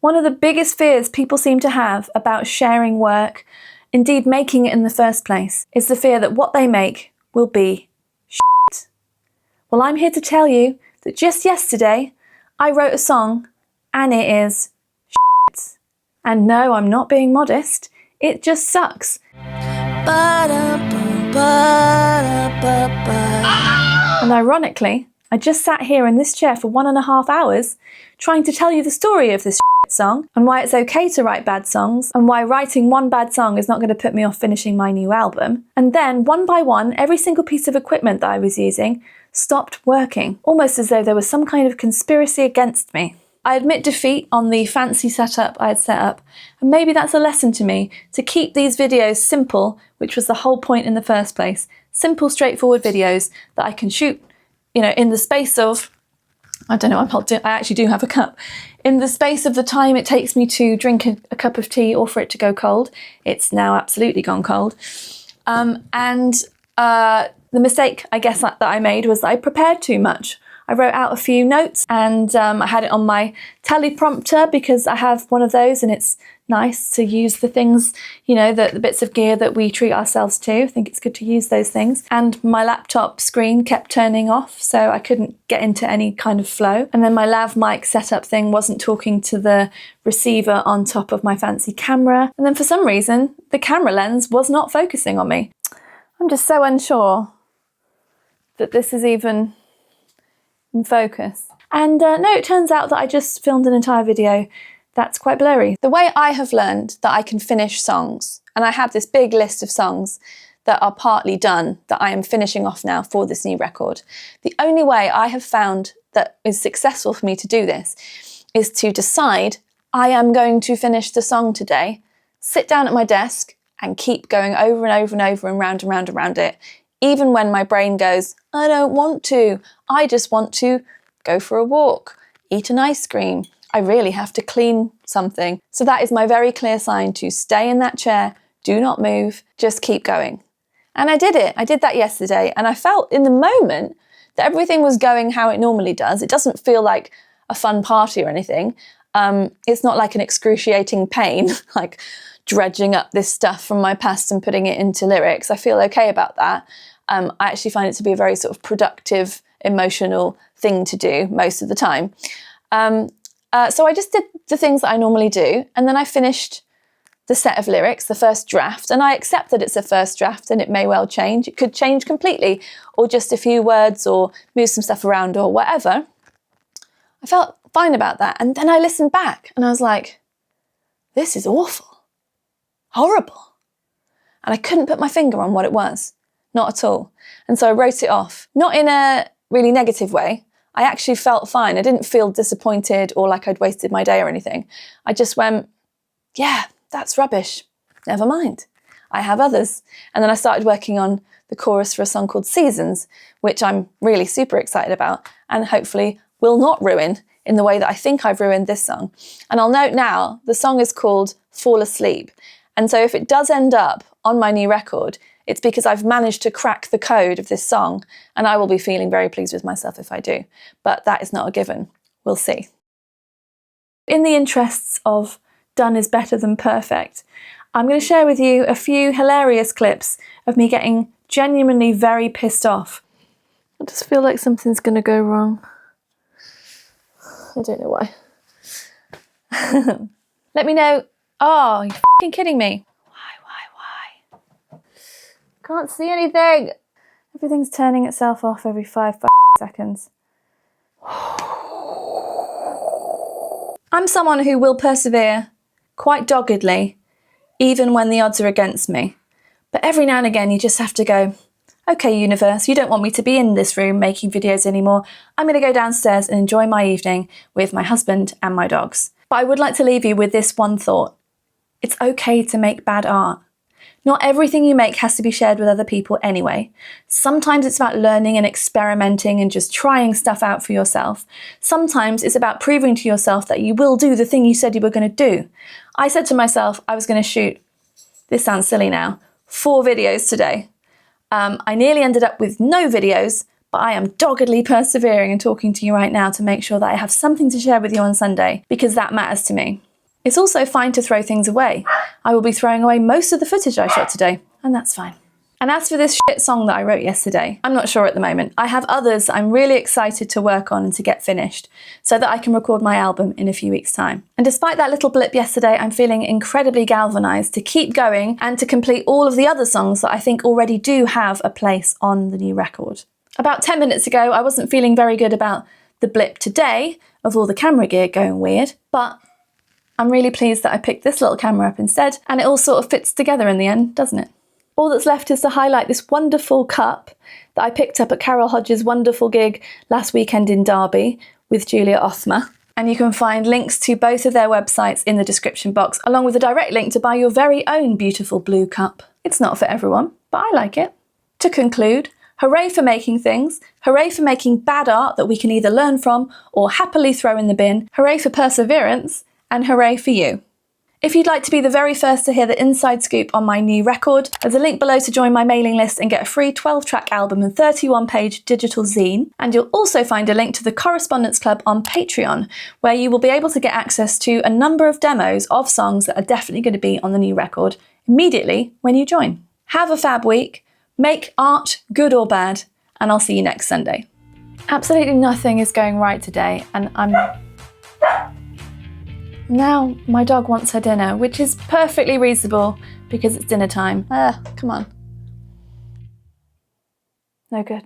One of the biggest fears people seem to have about sharing work, indeed making it in the first place, is the fear that what they make will be shit. Well, I'm here to tell you that just yesterday I wrote a song and it is shit. And no, I'm not being modest, it just sucks. And ironically, I just sat here in this chair for 1.5 hours trying to tell you the story of this song and why it's okay to write bad songs and why writing one bad song is not going to put me off finishing my new album. And then, one by one, every single piece of equipment that I was using stopped working, almost as though there was some kind of conspiracy against me. I admit defeat on the fancy setup I had set up, and maybe that's a lesson to me, to keep these videos simple, which was the whole point in the first place. Simple, straightforward videos that I can shoot, in the space of, I don't know, I actually do have a cup. In the space of the time it takes me to drink a cup of tea or for it to go cold. It's now absolutely gone cold. The mistake, I guess, that I made was that I prepared too much. I wrote out a few notes and I had it on my teleprompter because I have one of those and it's nice to use the things, the bits of gear that we treat ourselves to. I think it's good to use those things. And my laptop screen kept turning off, so I couldn't get into any kind of flow. And then my lav mic setup thing wasn't talking to the receiver on top of my fancy camera. And then for some reason, the camera lens was not focusing on me. I'm just so unsure that this is even in focus. And no, it turns out that I just filmed an entire video that's quite blurry. The way I have learned that I can finish songs, and I have this big list of songs that are partly done that I am finishing off now for this new record. The only way I have found that is successful for me to do this is to decide I am going to finish the song today, sit down at my desk and keep going over and over and over and round and round and round it, even when my brain goes, I don't want to. I just want to go for a walk, eat an ice cream. I really have to clean something. So that is my very clear sign to stay in that chair, do not move, just keep going. And I did it. I did that yesterday. And I felt in the moment that everything was going how it normally does. It doesn't feel like a fun party or anything. It's not like an excruciating pain, like dredging up this stuff from my past and putting it into lyrics. I feel okay about that. I actually find it to be a very sort of productive, emotional thing to do most of the time. So I just did the things that I normally do, and then I finished the set of lyrics, the first draft, and I accept that it's a first draft and it may well change. It could change completely, or just a few words, or move some stuff around, or whatever. I felt fine about that, and then I listened back, and I was like, this is awful, horrible. And I couldn't put my finger on what it was, not at all. And so I wrote it off, not in a really negative way. I actually felt fine. I didn't feel disappointed or like I'd wasted my day or anything. I just went, yeah, that's rubbish. Never mind. I have others. And then I started working on the chorus for a song called Seasons, which I'm really super excited about and hopefully will not ruin in the way that I think I've ruined this song. And I'll note now, the song is called Fall Asleep. And so if it does end up on my new record, it's because I've managed to crack the code of this song, and I will be feeling very pleased with myself if I do. But that is not a given. We'll see. In the interests of done is better than perfect, I'm going to share with you a few hilarious clips of me getting genuinely very pissed off. I just feel like something's going to go wrong. I don't know why. Let me know. Oh, you're f***ing kidding me. Can't see anything. Everything's turning itself off every 5 seconds. I'm someone who will persevere quite doggedly, even when the odds are against me. But every now and again, you just have to go, okay, universe, you don't want me to be in this room making videos anymore. I'm going to go downstairs and enjoy my evening with my husband and my dogs. But I would like to leave you with this one thought. It's okay to make bad art. Not everything you make has to be shared with other people anyway. Sometimes it's about learning and experimenting and just trying stuff out for yourself. Sometimes it's about proving to yourself that you will do the thing you said you were going to do. I said to myself I was going to shoot, this sounds silly now, 4 videos today. I nearly ended up with no videos, but I am doggedly persevering and talking to you right now to make sure that I have something to share with you on Sunday, because that matters to me. It's also fine to throw things away. I will be throwing away most of the footage I shot today, and that's fine. And as for this shit song that I wrote yesterday, I'm not sure at the moment. I have others I'm really excited to work on and to get finished so that I can record my album in a few weeks' time. And despite that little blip yesterday, I'm feeling incredibly galvanised to keep going and to complete all of the other songs that I think already do have a place on the new record. About 10 minutes ago, I wasn't feeling very good about the blip today of all the camera gear going weird, but I'm really pleased that I picked this little camera up instead, and it all sort of fits together in the end, doesn't it? All that's left is to highlight this wonderful cup that I picked up at Carol Hodges' wonderful gig last weekend in Derby with Julia Othma. And you can find links to both of their websites in the description box, along with a direct link to buy your very own beautiful blue cup. It's not for everyone, but I like it. To conclude, hooray for making things, hooray for making bad art that we can either learn from or happily throw in the bin, hooray for perseverance, and hooray for you. If you'd like to be the very first to hear the inside scoop on my new record, there's a link below to join my mailing list and get a free 12-track album and 31-page digital zine. And you'll also find a link to the Correspondence Club on Patreon, where you will be able to get access to a number of demos of songs that are definitely going to be on the new record immediately when you join. Have a fab week, make art, good or bad, and I'll see you next Sunday. Absolutely nothing is going right today, and now my dog wants her dinner, which is perfectly reasonable because it's dinner time. Come on. No good.